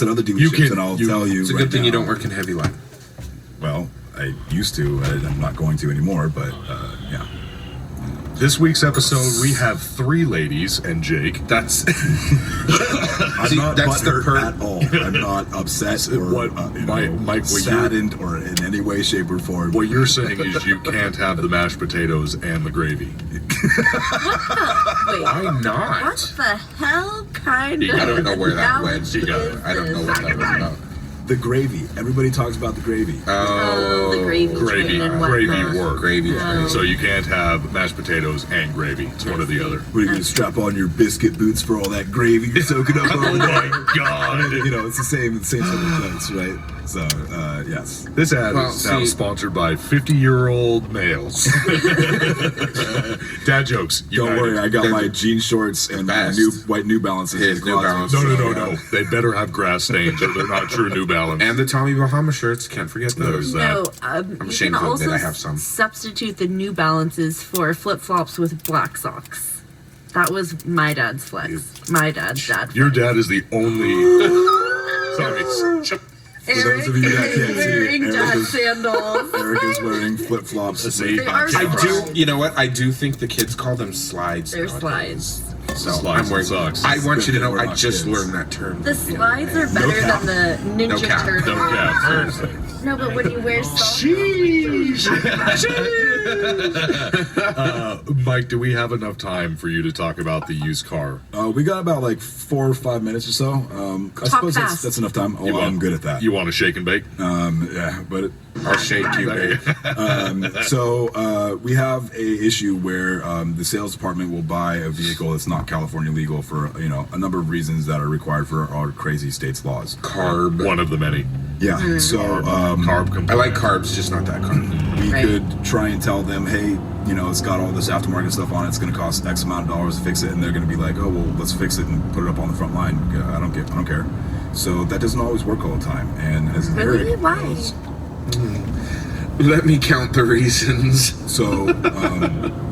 at other dealerships, and I'll tell you. It's a good thing you don't work in heavy line. Well, I used to. I'm not going to anymore, but yeah. This week's episode, we have 3 ladies and Jake. That's I'm not butthurt at all. I'm not upset or Mike, saddened or in any way, shape, or form. What you're saying is you can't have the mashed potatoes and the gravy. Wait, why not? what the hell kind of... I don't know where that went. balance I don't know what that was about. The gravy. Everybody talks about the gravy. Oh, the gravy train and whatnot. Gravy work. Gravy. So you can't have mashed potatoes and gravy. It's one or the other. What are you going to strap on your biscuit boots for all that gravy you're soaking up over there? Oh my God. You know, it's the same sort of place, right? So, yes. This ad is now sponsored by 50-year-old males. Dad jokes. Don't worry, I got my jean shorts and my white New Balances. His New Balance. No. They better have grass stains or they're not true New Balance. And the Tommy Bahama shirts. Can't forget those. No, I'm you ashamed can to also admit I have some. substitute the New Balances for flip-flops with black socks. That was my dad's flex. My dad's dad. Your dad is the only... Sorry. For those of you that can't see, wearing dad sandals. Eric is wearing flip-flops. I do. You know what? I do think the kids call them slides. They're nowadays. slides. So Slides I'm wearing socks. I want you to know. We're I not just kids. learned that term. The slides are better than the Ninja cap. Turtles. No cap, seriously. No, but when you wear socks. Mike, do we have enough time for you to talk about the used car? We got about like 4 or 5 minutes or so. I suppose that's enough time. Oh, I'm good at that. You want to shake and bake? Yeah, but I'll shake you, babe. so we have a issue where the sales department will buy a vehicle that's not California legal for a number of reasons that are required for our crazy state's laws. Carb. One of the many. Yeah. So Carb component. I like carbs, just not that carb. we could try and tell them, hey, it's got all this aftermarket stuff on it. It's going to cost X amount of dollars to fix it, and they're going to be like, oh well, let's fix it and put it up on the front line. I don't care. So that doesn't always work all the time. And as Really? Eric Why? knows, Let me count the reasons. so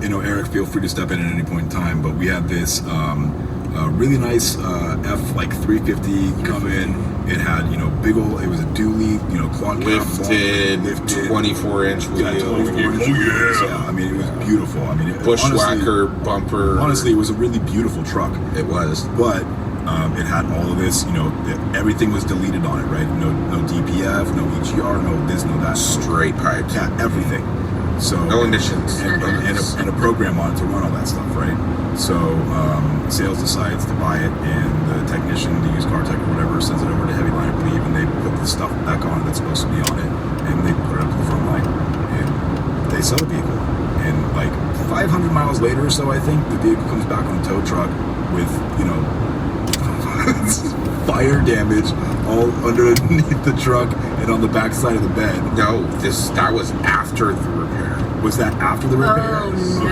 Eric, feel free to step in at any point in time. But we had this really nice F350 come in. It had big old. It was a dually, quad cab, Lifted 24-inch wheel. Yeah, 24-inch wheels. Yeah, I mean it was beautiful. I mean, Bushwhacker bumper. Honestly, it was a really beautiful truck. It was. But it had all of this, everything was deleted on it, right? No DPF, no EGR, no this, no that. Straight pipes. Yeah, everything. So No emissions. and a program on it to run all that stuff, right? So sales decides to buy it, and the technician, the used car tech or whatever, sends it over to Heavy Line, I believe, and they put the stuff back on it that's supposed to be on it, and they put it up to the front line, and they sell the vehicle. And like 500 miles later or so, I think, the vehicle comes back on a tow truck with, fire damage all underneath the truck and on the back side of the bed. No, that was after the repair. Was that after the repair? Oh, no.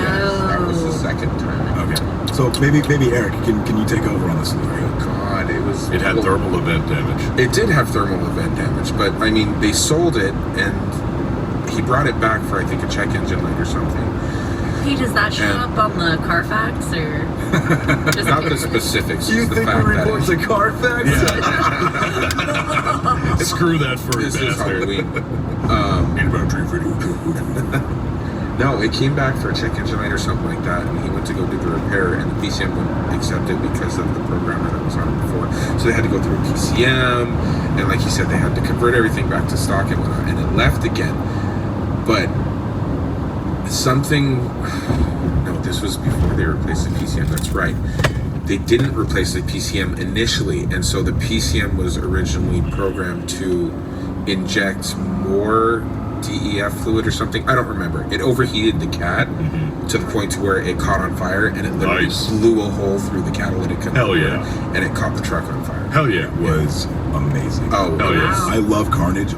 That was the second time. Okay. So maybe Eric, can you take over on this a little bit? Oh God, It had thermal event damage. It did have thermal event damage, but I mean, they sold it, and he brought it back for I think a check engine light or something. Hey, does that show up on the Carfax or just Not the curious? specifics. You just the think fact we that report to Carfax? Screw that for this is Halloween. Inventory video. No, it came back for a check engine light or something like that, and he went to go do the repair, and the PCM wouldn't accept it because of the programmer that was on it before. So they had to go through a PCM, and like you said, they had to convert everything back to stock and whatnot, and it left again. But no, this was before they replaced the PCM, that's right. They didn't replace the PCM initially, and so the PCM was originally programmed to inject more DEF fluid or something. I don't remember. It overheated the cat to the point to where it caught on fire, and it literally blew a hole through the catalytic converter. Hell yeah. And it caught the truck on fire. Hell yeah. It was amazing. Oh, hell yeah. I love carnage.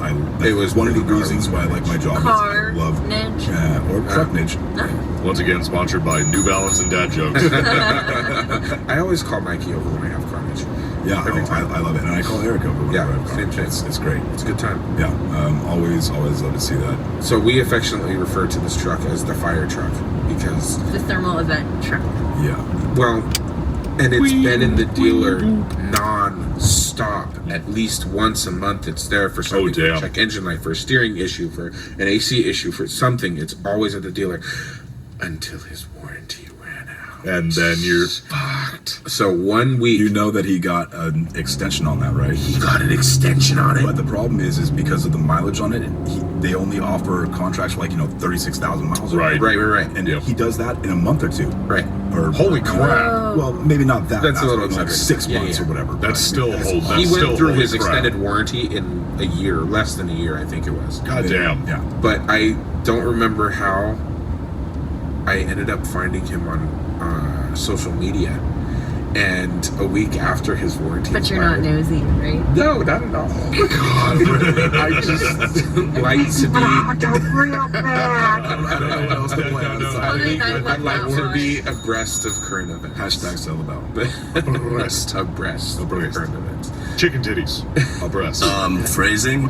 It was one of the pretty reasons why I like my job. I love Carnage. or trucknage. Once again, sponsored by New Balance and Dad Jokes. I always call Mikey over when I have carnage. Yeah, Every time. I love it, and I call Eric over. Yeah, whenever I have same carnage. shit. It's great. It's a good time. Yeah, always love to see that. So we affectionately refer to this truck as the fire truck because The thermal event truck. Yeah. well, And it's been in the dealer non-stop. At least once a month it's there for something. For a check engine light, for a steering issue, for an AC issue, for something. It's always at the dealer. Until his warranty ran out. And then you're fucked. So 1 week... You know that he got an extension on that, right? He got an extension on it. But the problem is because of the mileage on it, they only offer contracts for 36,000 miles. Right. And he does that in a month or two. Right. Or holy crap. Well, maybe not that. That's a little like exaggerated. 6 months or whatever. That's still He went through his extended warranty in a year, less than a year, I think it was. God damn. Yeah. But I don't remember how I ended up finding him on social media. And a week after his warranty But you're not expired- nosy, right? No, not at all. God, I just like to be. I don't know what else to play on the side. I'd like to be abreast of current events. Hashtag sell about. abreast of current events. Chicken titties. Abreast. Phrasing?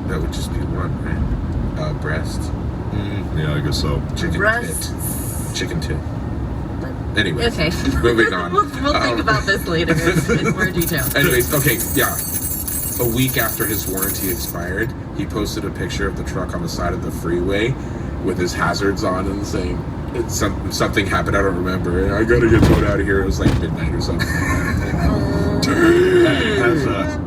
That would just be one, right? Breast. Yeah, I guess so. Chicken Breasts. tit. Chicken tit. Anyway, Okay. moving on. We'll think about this later in more detail. Anyways, okay, yeah. A week after his warranty expired, he posted a picture of the truck on the side of the freeway with his hazards on and saying something happened. I don't remember. I gotta get towed out of here. It was like midnight or something.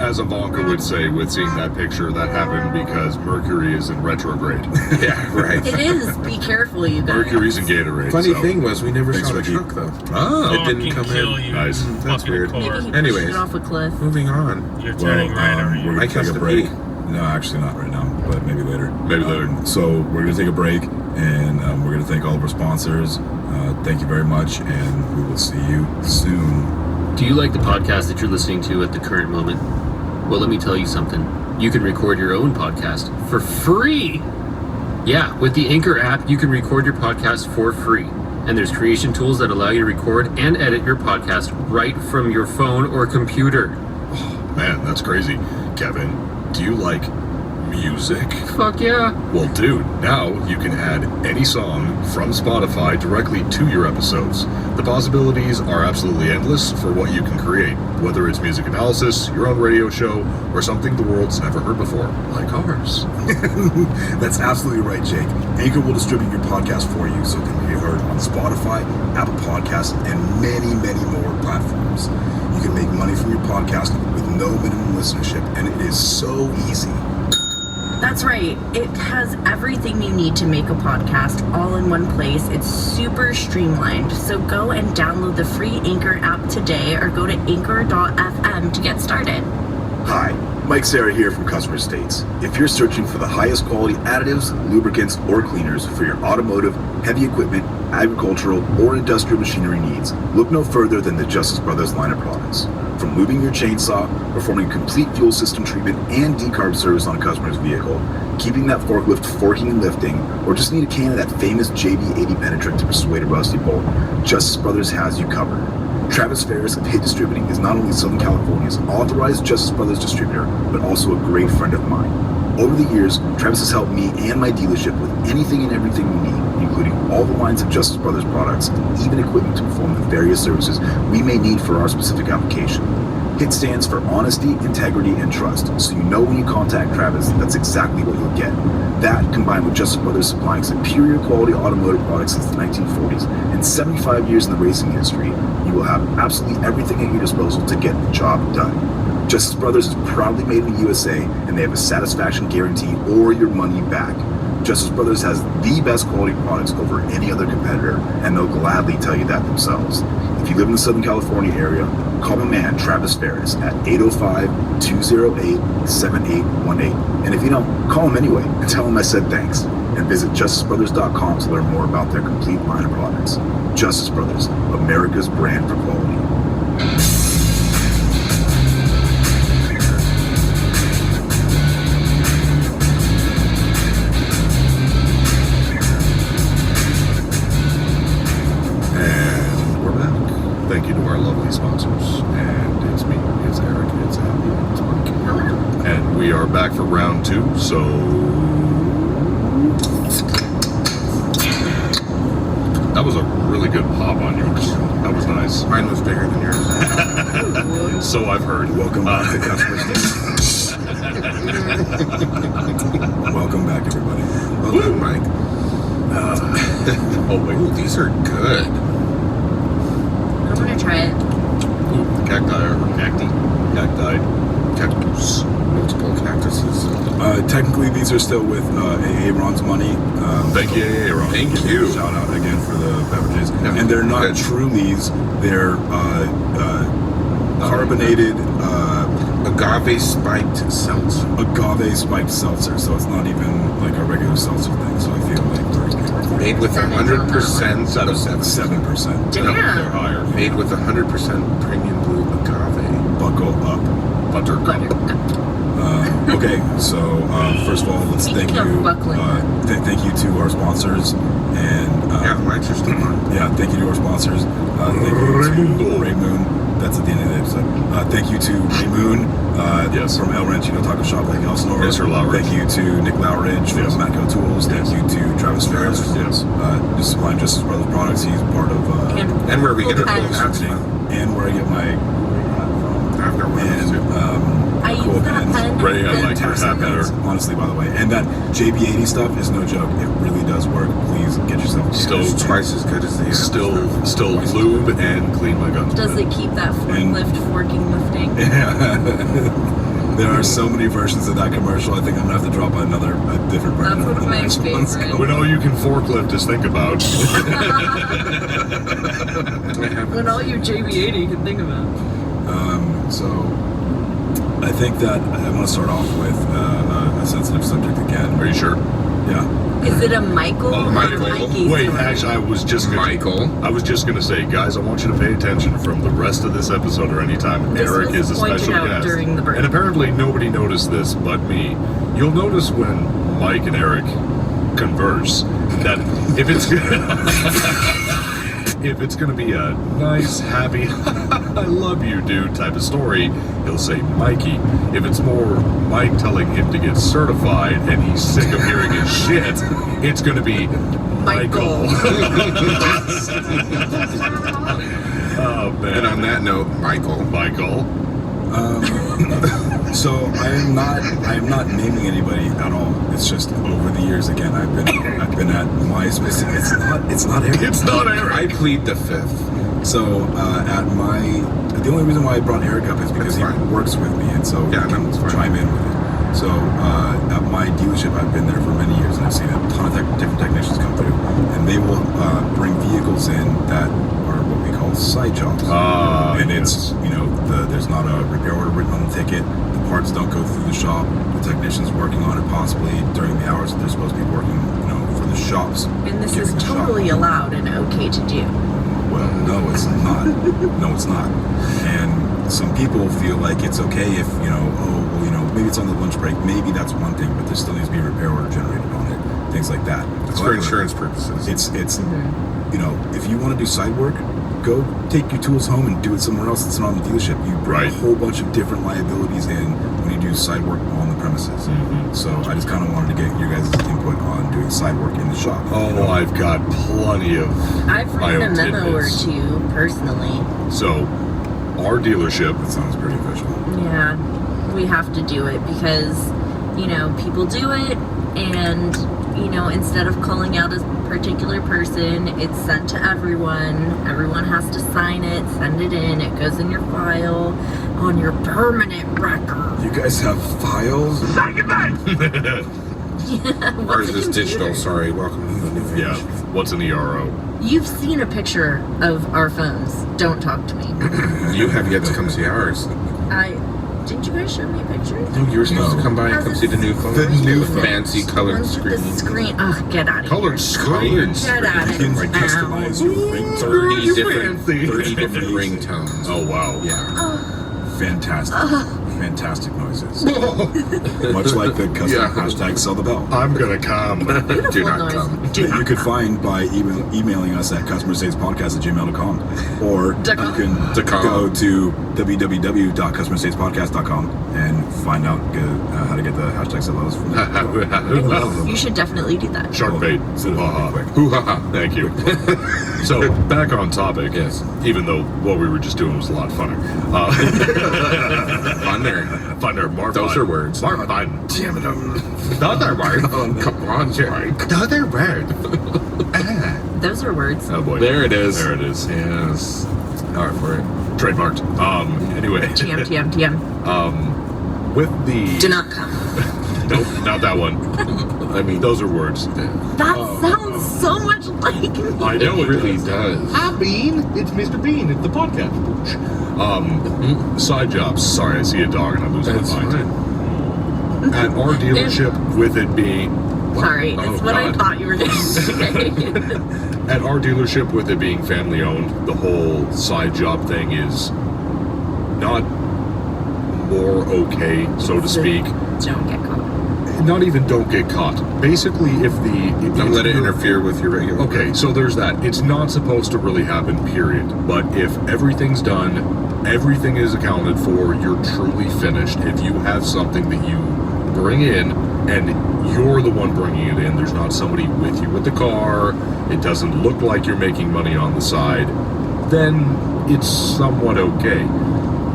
As Ivanka would say, with seeing that picture, that happened because Mercury is in retrograde. Yeah, right. It is. Be careful, you guys. Mercury's in Gatorade. Funny so. thing was, we never Thanks, saw the Ricky. truck though. Oh. It didn't come in. You. Nice. That's Fucking weird. core. Maybe he pushed Anyways. it off a cliff. Moving on. You're turning right over we're you. gonna Mike has take a to break. pee. No, actually not right now, but maybe later. Maybe later. So we're gonna take a break, and we're gonna thank all of our sponsors. Thank you very much, and we will see you soon. Do you like the podcast that you're listening to at the current moment? Well, let me tell you something. You can record your own podcast for free. Yeah, with the Anchor app, you can record your podcast for free. And there's creation tools that allow you to record and edit your podcast right from your phone or computer. Man, that's crazy. Kevin, do you like music? Fuck yeah. Well, dude, now you can add any song from Spotify directly to your episodes. The possibilities are absolutely endless for what you can create, whether it's music analysis, your own radio show, or something the world's never heard before, like ours. That's absolutely right, Jake. Anchor will distribute your podcast for you so it can be heard on Spotify, Apple Podcasts, and many, many more platforms. You can make money from your podcast with no minimum listenership, and it is so easy. That's right. It has everything you need to make a podcast all in one place. It's super streamlined. So go and download the free Anchor app today or go to anchor.fm to get started. Hi, Mike Serra here from Customer States. If you're searching for the highest quality additives, lubricants, or cleaners for your automotive, heavy equipment, agricultural, or industrial machinery needs, look no further than the Justice Brothers line of products. From lubing your chainsaw, performing complete fuel system treatment and decarb service on a customer's vehicle, keeping that forklift forking and lifting, or just need a can of that famous JB80 penetrant to persuade a rusty bolt, Justice Brothers has you covered. Travis Ferris of Hit Distributing is not only Southern California's authorized Justice Brothers distributor, but also a great friend of mine. Over the years, Travis has helped me and my dealership with anything and everything we need, including all the lines of Justice Brothers products, and even equipment to perform the various services we may need for our specific application. HIT stands for honesty, integrity, and trust, so you know when you contact Travis, that's exactly what you'll get. That, combined with Justice Brothers supplying superior quality automotive products since the 1940s and 75 years in the racing industry, you will have absolutely everything at your disposal to get the job done. Justice Brothers is proudly made in the USA, and they have a satisfaction guarantee or your money back. Justice Brothers has the best quality products over any other competitor, and they'll gladly tell you that themselves. If you live in the Southern California area, call my man Travis Ferris at 805-208-7818. And if you don't, call him anyway and tell him I said thanks. And visit justicebrothers.com to learn more about their complete line of products. Justice Brothers, America's brand for quality. And we're back. Thank you to our lovely sponsors. And it's me, it's Eric, it's Abby, and it's Mike. And we are back for round two, so... That was a really good pop on yours. That was nice. Mine was bigger than yours. So I've heard. Welcome back to Customer Station. Welcome back, everybody. Well done, Mike. Oh wait. Ooh, these are good. I'm gonna try it. Ooh, cacti or cacti. Cactus. Multiple cactuses. Technically, these are still with Aaron's money. Thank you, Aaron. Thank Give you. a shout out again for the beverages. Yeah. And they're not Good. Trulies. They're carbonated Agave spiked seltzer. agave spiked seltzer. So it's not even like a regular seltzer thing. So I feel like we're Made with 100% 7%. They're Damn. higher. Made with 100% premium blue agave. Buckle up. Buttercup. Okay, so first of all, let's thank Speaking you. of buckling. Thank you to our sponsors, and Yeah, the lights are still on. yeah, thank you to our sponsors. Thank you Raymundo. to Raymoon. That's at the end of the episode. Thank you to Raymoon Yes. from El Ranchito Taco Shop, Lake Elsinore. Mr. Lowridge. Thank you to Nick Lowridge from Yes. Matco Tools. Thank you to Travis Ferris. Yes. Just supplying Justice Brothers products. He's part of And where we get our Cool cool pens. hats from. and where I get my I've got one of those and too. I cool use that pens. pen. Ray, I like your Fantastic hat better. pens, honestly, by the way. And that JB80 stuff is no joke. It really does work. Please get yourself Still- It's twice as good as the Still lube and clean my guns. Does it keep that And- forklift forking lifting? There are so many versions of that commercial. I think I'm gonna have to drop a different version. That's one of the my next one's favorites. coming. When all you can forklift is think about. I have When all you JB80 can think about. So I think that I want to start off with a sensitive subject again. Are you sure? Yeah. Is it a Michael Oh, or Michael. Mikey Wait, story? actually, I was just gonna say, guys, I want you to pay attention from the rest of this episode or anytime This Eric was is a pointed special out guest. during the break. And apparently nobody noticed this but me. You'll notice when Mike and Eric converse that if it's if it's gonna be a nice, happy, I love you, dude type of story, he'll say Mikey. If it's more Mike telling him to get certified and he's sick of hearing his shit, it's gonna be Michael. Oh man. And on that note, Michael. Michael. So I am not naming anybody at all. It's just over the years again. I've been at my specific. It's not Eric. It's not Eric. I plead the fifth. So the only reason why I brought Eric up is because That's he fine. works with me, and so Yeah, he can that's fine. chime in with it. So at my dealership, I've been there for many years, and I've seen a ton of different technicians come through, and they will bring vehicles in that are what we call side jobs. And it's, there's not a repair order written on the ticket. The parts don't go through the shop. The technician's working on it possibly during the hours that they're supposed to be working, for the shops. And this giving is the shop totally money. allowed and okay to do. Well, no, it's not. No, it's not. And some people feel like it's okay if, maybe it's on the lunch break. Maybe that's one thing, but there still needs to be a repair order generated on it. Things like that. It's for However, insurance purposes. It's if you want to do side work, go take your tools home and do it somewhere else that's not on the dealership. You bring Right. a whole bunch of different liabilities in when you do side work on the premises. Mhm. So I just kind of wanted to get your guys' input on doing side work in the shop. Oh, I've got plenty of I've my written own a memo or tidbits. two personally. So, our dealership, That sounds pretty official. Yeah, we have to do it because, people do it and, instead of calling out a particular person, it's sent to everyone. Everyone has to sign it, send it in. It goes in your file on your permanent record. You guys have files? Ours is digital. Sorry. Welcome to the new age. yeah, what's an ERO? You've seen a picture of our phones. Don't talk to me. You have yet to come see ours. Didn't you guys show me pictures? No, you were supposed to come by and How's come it see the new phone. The new phone. fancy colored Ones with the screen. screen. Ugh, get out of Colored here. screens. Get out You of can here. customize your ringtone. 30 you different, fancy. 30 different ringtones. Oh, wow. Yeah. Fantastic. fantastic noises. Much like the custom Yeah. hashtag sell the bell. I'm gonna come. Do not noise. come. Do That not you could come. find by emailing us at customerstatespodcast@gmail.com, or you .com. can .com. go to www.customerstatespodcast.com and find out how to get the hashtag sell bells. You should definitely do that. Shark bait. So it'll be Haha. quick. Hoo ha ha. Thank you. So back on topic. Yes. Even though what we were just doing was a lot funner. Fun there. Funner. More Those fun. are words. More fun. Damn it. Another word. Come on, Mike. Another word. Those are words. Oh boy. There it is. There it is. Yes. All right for it. Trademarked. Anyway. TM, TM, TM. With the. Do not come. Nope, not that one. I mean, Those are words. That sounds so much like me. I know it really does. Hi, Bean. It's Mr. Bean. It's the podcast. Side jobs. Sorry, I see a dog and I'm losing That's my mind. fine. At our dealership, with it being Sorry, Oh, it's what I God. thought you were going to say. at our dealership, with it being family owned, the whole side job thing is not more okay, so to speak. Don't get caught. Not even don't get caught. Basically, if Don't let it interfere with your regular. Okay, so there's that. It's not supposed to really happen, period. But if everything's done, everything is accounted for, you're truly finished. If you have something that you bring in and you're the one bringing it in, there's not somebody with you with the car, it doesn't look like you're making money on the side, then it's somewhat okay.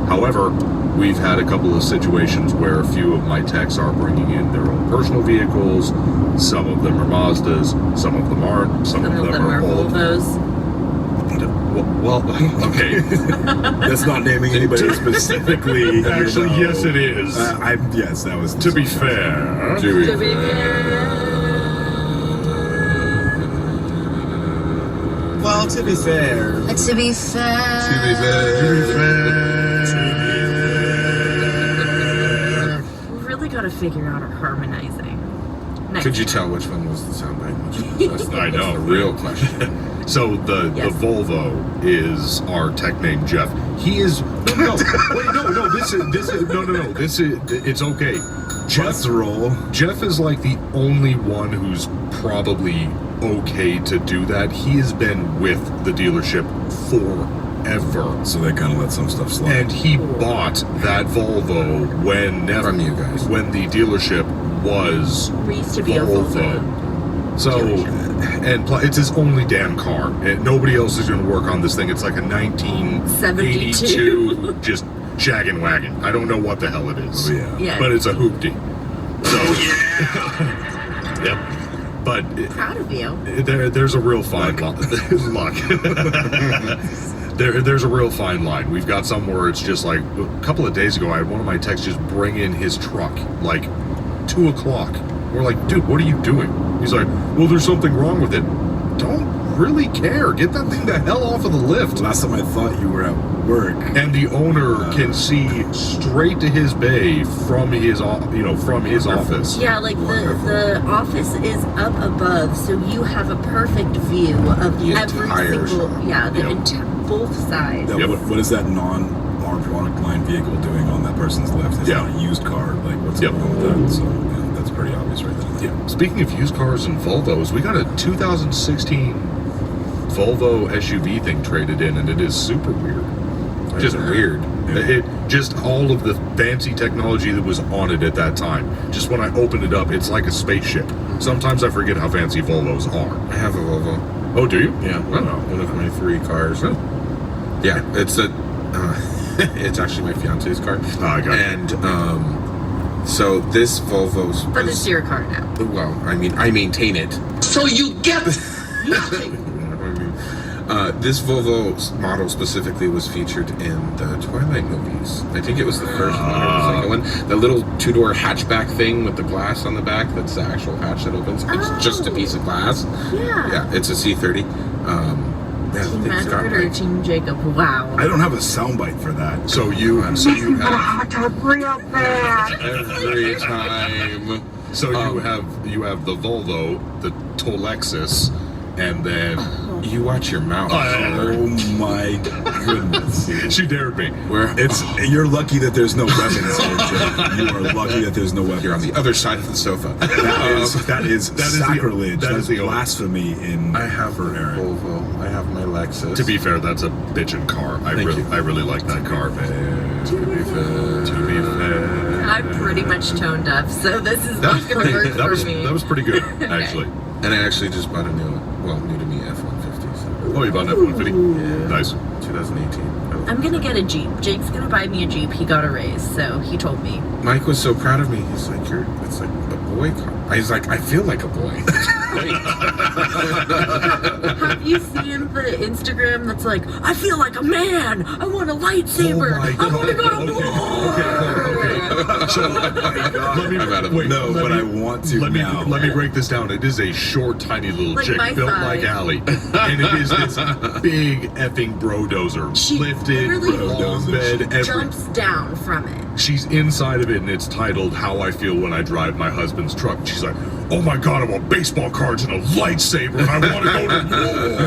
However, we've had a couple of situations where a few of my techs are bringing in their own personal vehicles. Some of them are Mazdas, some of them aren't, some Some of them are are old. Volvos. Well, okay. That's not naming anybody specifically. Actually, yes, it is. Yes, that was. To be fair, To be Well, to be fair. To be fair. We really got to figure out our harmonizing. Next. Could you tell which one was the soundbite? I know. The real question. So the Yes. Volvo is our tech named Jeff. He is no. Wait, no. This is it's okay. Let's roll. Jeff is like the only one who's probably okay to do that. He has been with the dealership forever. So they kind of let some stuff slide. And he bought that Volvo when From you guys. when the dealership was We used to be a Volvo. So, and it's his only damn car. And nobody else is going to work on this thing. It's like a 1982 just shaggin' wagon. I don't know what the hell it is. Oh, yeah. Yeah. But it's a hoopty. So, yep. But Proud of you. there's a real fine line. Luck. There's a real fine line. We've got some where it's just like a couple of days ago, I had one of my techs just bring in his truck like 2 o'clock. We're like, dude, what are you doing? He's like, well, there's something wrong with it. Don't really care. Get that thing the hell off of the lift. Last time I thought you were at work. And the owner can see straight to his bay from his office. Yeah, like the office is up above, so you have a perfect view of The every entire single, shop. yeah, the Yep. both sides. Yeah, Yep. what is that our product line vehicle doing on that person's lift? It's Yeah. not a used car. Like, what's Yep. going on with that? So, yeah, that's pretty obvious right there. Yeah. Speaking of used cars and Volvos, we got a 2016 Volvo SUV thing traded in, and it is super weird. Just weird. It just all of the fancy technology that was on it at that time. Just when I opened it up, it's like a spaceship. Sometimes I forget how fancy Volvos are. I have a Volvo. Oh, do you? Yeah, Oh. one of my 3 cars. Oh. Yeah, it's it's actually my fiance's car. I got it. And so this Volvo's. But it's your car now. Well, I mean, I maintain it. So you get nothing. This Volvo model specifically was featured in the Twilight movies. I think it was the first one or the second one. The little 2-door hatchback thing with the glass on the back. That's the actual hatch that opens. It's just a piece of glass. Yeah. Yeah, it's a C30. Team It's got Manfred or like, Team Jacob? Wow. I don't have a soundbite for that. So you have every time. so you have the Volvo, the Tolexus, and then You watch your mouth. Oh my goodness. She dared me. You're lucky that there's no weapons here, Jake. You are lucky that there's no weapons. You're on the other side of the sofa. That is sacrilege. That is the blasphemy in I have for a Aaron. Volvo. I have my Lexus. To be fair, that's a bitchin' car. I really like that car. To be fair. I'm pretty much toned up, so this is not going to work for me. That was pretty good, actually. And I actually just bought a new to me F-150. So Oh, you bought an F-150? Nice. 2018. I'm going to get a Jeep. Jake's going to buy me a Jeep. He got a raise, so he told me. Mike was so proud of me. He's like, it's like a boy car. I was like, I feel like a boy. Have you seen the Instagram that's like, I feel like a man. I want a lightsaber. I want to go to war. So, let me, I'm out of wait, No, let but me- I want to let me, now. Let me break this down. It is a short, tiny little Like chick my built size. like Allie. And it is this big effing brodozer. She Lifted, literally long bed, every... Jumps down from it. She's inside of it, and it's titled "How I Feel When I Drive My Husband's Truck." She's like, "Oh my God, I want baseball cards and a lightsaber, and I want to go to And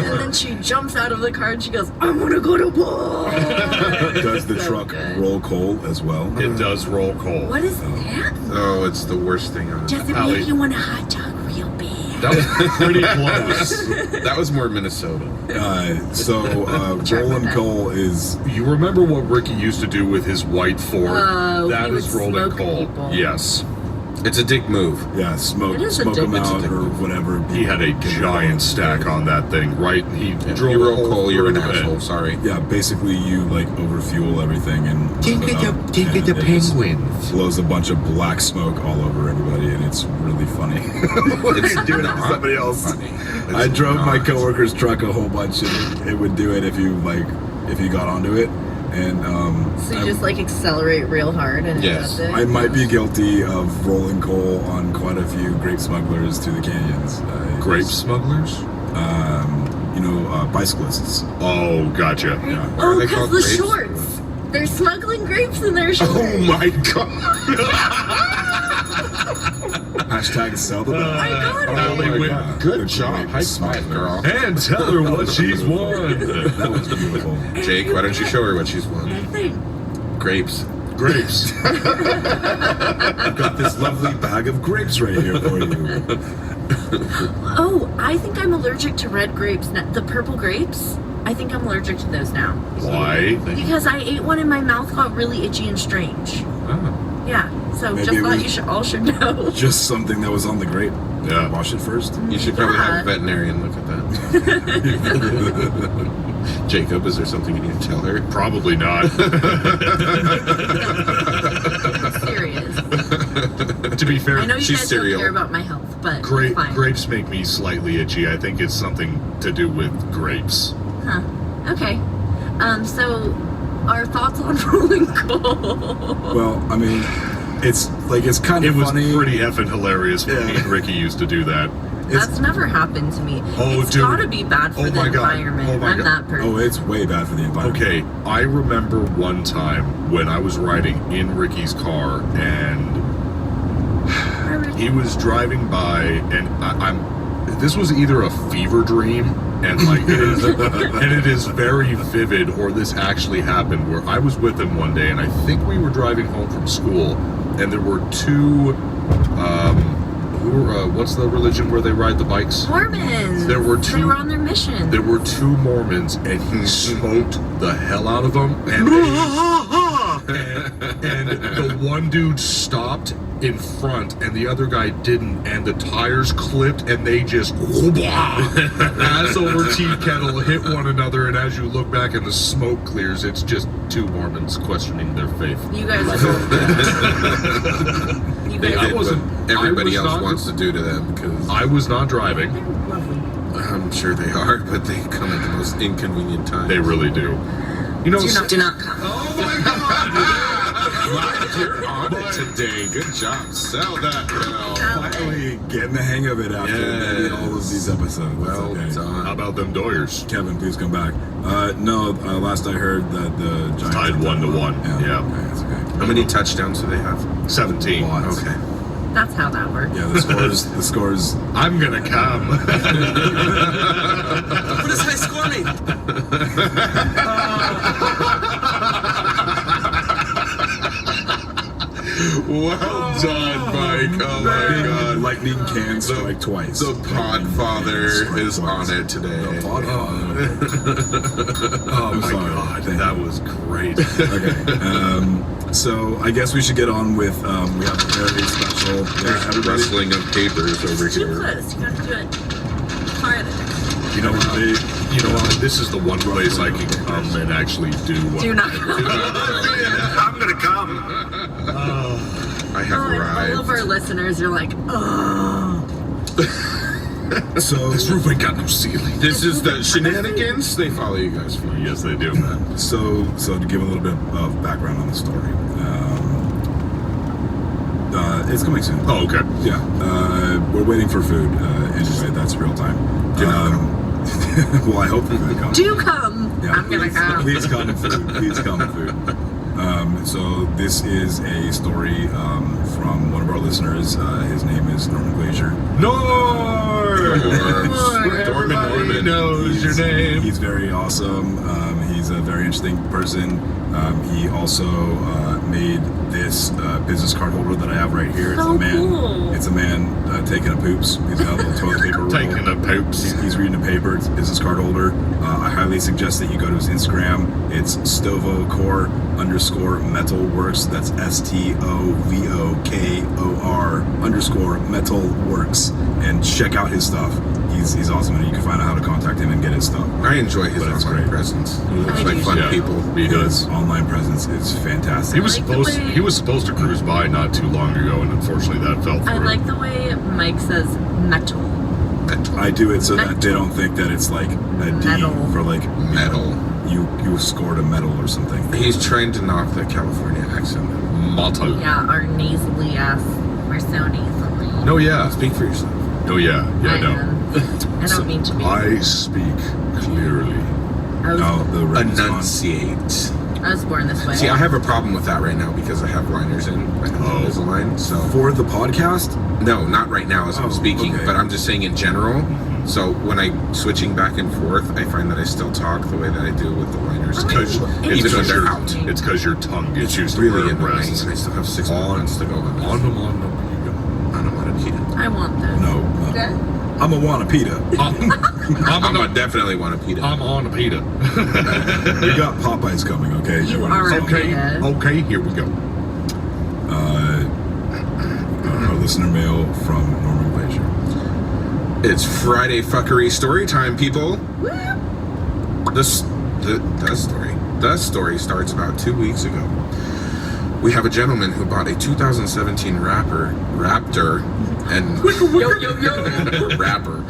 war." then she jumps out of the car and she goes, I want to go to war. Does the So truck good. roll coal as well? It does roll coal. What is that? Oh, it's the worst thing on Does it Allie. make you want a hot dog real bad? That was pretty close. That was more Minnesota. Rolling that. coal is You remember what Ricky used to do with his white Ford? Oh, That he is would rolling smoke coal. people. Yes. It's a dick move. smoke It is a them dick- it's a out dick or move. whatever. He had a giant stack on that thing, right? He drove You a roll hole coal, you're an through it. asshole. Sorry. Yeah, basically you like overfuel everything and penguin. blows a bunch of black smoke all over everybody, and it's really funny. It's doing it to not somebody else. funny. I It's drove my not. coworker's truck a whole bunch, and it would do it if you got onto it, and So you just like accelerate real hard and it Yes. does it? I might be guilty of rolling coal on quite a few grape smugglers to the canyons. Grape smugglers? Bicyclists. Oh, gotcha. Yeah. Why are Oh, they because called the grapes? shorts. They're smuggling grapes in their shorts. Oh my God. Hashtag sell the bag. I got it. Oh, they my win. God. Good They're job. great High five, smugglers. girl. And tell her what she's won. That was beautiful. Jake, why don't you show her what she's won? Nothing. Grapes. Grapes. I've got this lovely bag of grapes right here for you. Oh, I think I'm allergic to red grapes. The purple grapes? I think I'm allergic to those now. Why? Because I ate one and my mouth got really itchy and strange. Oh. Yeah, so Maybe just it thought was- you all should know. Just something that was on the grape. Yeah. Wash it first. You should probably have Yeah. a veterinarian look at that. Jacob, is there something you need to tell her? Probably not. I'm serious. To be fair, I know you She's guys cereal. don't care about my health, but grape, fine. grapes make me slightly itchy. I think it's something to do with grapes. Huh. Okay. So our thoughts on rolling coal. Well, I mean, it's kind It of was funny. pretty effing hilarious when Yeah. me and Ricky used to do that. That's never happened to me. Oh, It's dude. gotta be bad for Oh the my God. environment. Oh my I'm God. that person. Oh, it's way bad for the environment. Okay, I remember one time when I was riding in Ricky's car and he was driving by, and this was either a fever dream, and like it is, and it is very vivid, or this actually happened. Where I was with him one day, and I think we were driving home from school, and there were two. What's the religion where they ride the bikes? Mormons. There were They two- were on their mission. There were two Mormons, and he smoked the hell out of them. And, and the one dude stopped in front, and the other guy didn't, and the tires clipped, and they just ass over tea kettle hit one another. And as you look back and the smoke clears, it's just two Mormons questioning their faith. You guys are You They guys did I wasn't- what everybody I was else not- wants to do to them because I was not driving. They're lovely. I'm sure they are, but they come at the most inconvenient times. They really do. You know, Do not come. oh my God! Glad you're on it today. Good job. Sell that girl. Finally getting the hang of it after maybe all of these episodes. Well Okay. How done. about them Doyers? Kevin, please come back. Last I heard that the Giants tied 1-1. Yeah. Okay, that's okay. How many touchdowns do they have? 17. Lots. Okay. That's how that works. Yeah, the scores. I'm gonna come. What does high score mean? Well done, Mike. Oh my god. Lightning can strike twice. The Podfather is on it today. The Podfather. Oh my god, that was great. Okay. So I guess we should get on with. We have a very special. Yeah, everybody. Rustling of papers over Too here. close. You gotta do it harder. You know what? You know what? This is the one place I can come and actually do what. Do not. I'm gonna come. I have All of arrived. our listeners are like, oh. So This roof ain't got no ceiling. This is the shenanigans they follow you guys for. Yes, they do. So to give a little bit of background on the story, it's coming soon. Oh, okay. Yeah, we're waiting for food. Anyway, that's real time. Well, I hope the food comes. Do come. Yeah, I'm gonna come. Please come food. Please come food. So this is a story from one of our listeners. His name is Norman Glazier. Norman knows your name. He's very awesome. He's a very interesting person. He also made this business card holder that I have right here. It's So a man. cool. It's a man taking a poops. He's got a little toilet paper roll. Taking a poops. He's reading a paper. It's a business card holder. I highly suggest that you go to his Instagram. It's Stovokor_metalworks. That's STOVOKOR_metalworks. And check out his stuff. He's awesome, and you can find out how to contact him and get his stuff. I enjoy his But it's online great. presence. He looks I like do fun too. people. He does. His online presence is fantastic. He was I like the supposed. way- He was supposed to cruise by not too long ago, and unfortunately, that fell through. I like the way Mike says metal. I do it so that they don't think that it's like a D Metal. for like Metal. You scored a medal or something. He's trying to knock the California accent out. Motto. Yeah, our nasally ass. We're so nasally. No, yeah. Speak for yourself. Oh, yeah. Yeah, I know. I don't mean to be. I speak clearly. I was, No, the red is gone. Enunciate. I was born this way. See, I have a problem with that right now because I have liners in. I have Oh. Invisalign, so For the podcast? no, not right now as Oh, I'm speaking, okay. but I'm just saying in general. So when I'm switching back and forth, I find that I still talk the way that I do with the liners, Oh, Because It's even though because they're your out. it's because your tongue gets used to Really where it annoying, rests. and I still have 6 more On months to go on this. on them. Onomatopoeia. I want this. No. I'm a wanna pita. I'm a definitely want a pita. I'm on a pita. We got Popeyes coming, okay? You are a Okay, pita. okay, here we go. Our listener mail from Norman Glazier. It's Friday fuckery story time, people. The story starts about 2 weeks ago. We have a gentleman who bought a 2017 Raptor and Rapper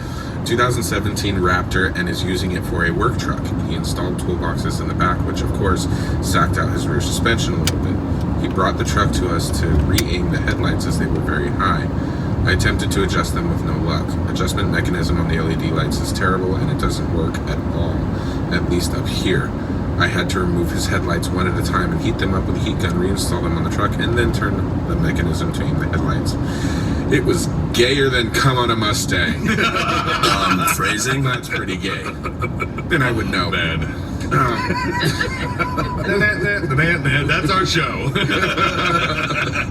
2017 Raptor and is using it for a work truck. He installed toolboxes in the back, which of course sacked out his rear suspension a little bit. He brought the truck to us to re-aim the headlights as they were very high. I attempted to adjust them with no luck. Adjustment mechanism on the LED lights is terrible and it doesn't work at all, at least up here. I had to remove his headlights one at a time and heat them up with a heat gun, reinstall them on the truck, and then turn the mechanism to aim the headlights. It was gayer than come on a Mustang. Phrasing? That's pretty gay. Then I would know. Man. That's our show.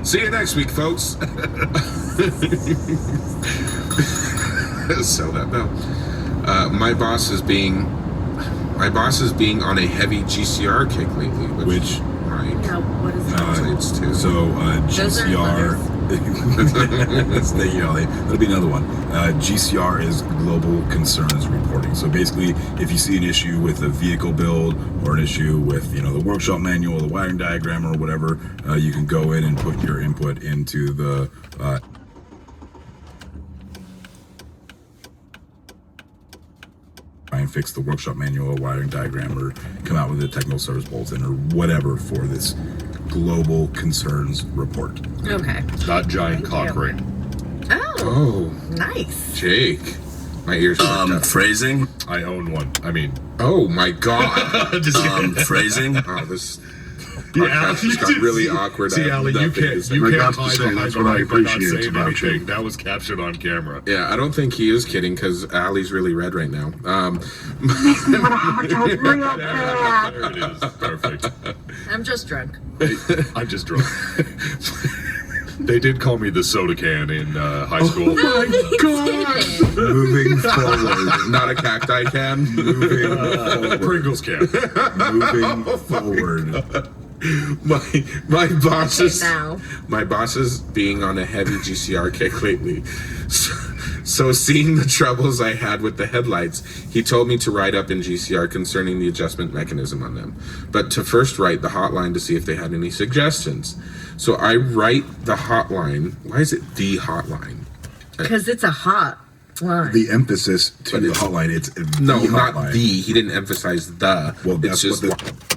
See you next week, folks. Sell that bell. My boss is being on a heavy GCR kick lately, which Mike Yeah, what is that? translates to. So Those are GCR. That'll be another one. GCR is Global Concerns Reporting. So basically, if you see an issue with a vehicle build or an issue with the workshop manual, the wiring diagram, or whatever, you can go in and put your input into the. Try and fix the workshop manual, wiring diagram, or come out with a technical service bulletin or whatever for this Global Concerns Report. Okay. Not giant cock ring. Oh, Oh, nice. Jake. My ears perked up. Phrasing. I own one. I mean, Oh my god. just kidding. Phrasing. Oh, this podcast just got really awkward. I See, have Ali, you nothing to can't say. you I can't got to hide say, behind that's the what I mic by not appreciate saying about anything. you. That was captured on camera. Yeah, I don't think he is kidding because Ali's really red right now. There it is. Perfect. I'm just drunk. I'm just drunk. They did call me the soda can in high school. Moving forward. Not a cacti can. Moving forward. Pringles can. Moving forward. My boss is now. my boss is being on a heavy GCR kick lately. So seeing the troubles I had with the headlights, he told me to write up in GCR concerning the adjustment mechanism on them, but to first write the hotline to see if they had any suggestions. So I write the hotline. Why is it the hotline? Because it's a hot line. The emphasis to But the it's- hotline, it's No, the not hotline. the. He didn't emphasize the. Well, it's that's just what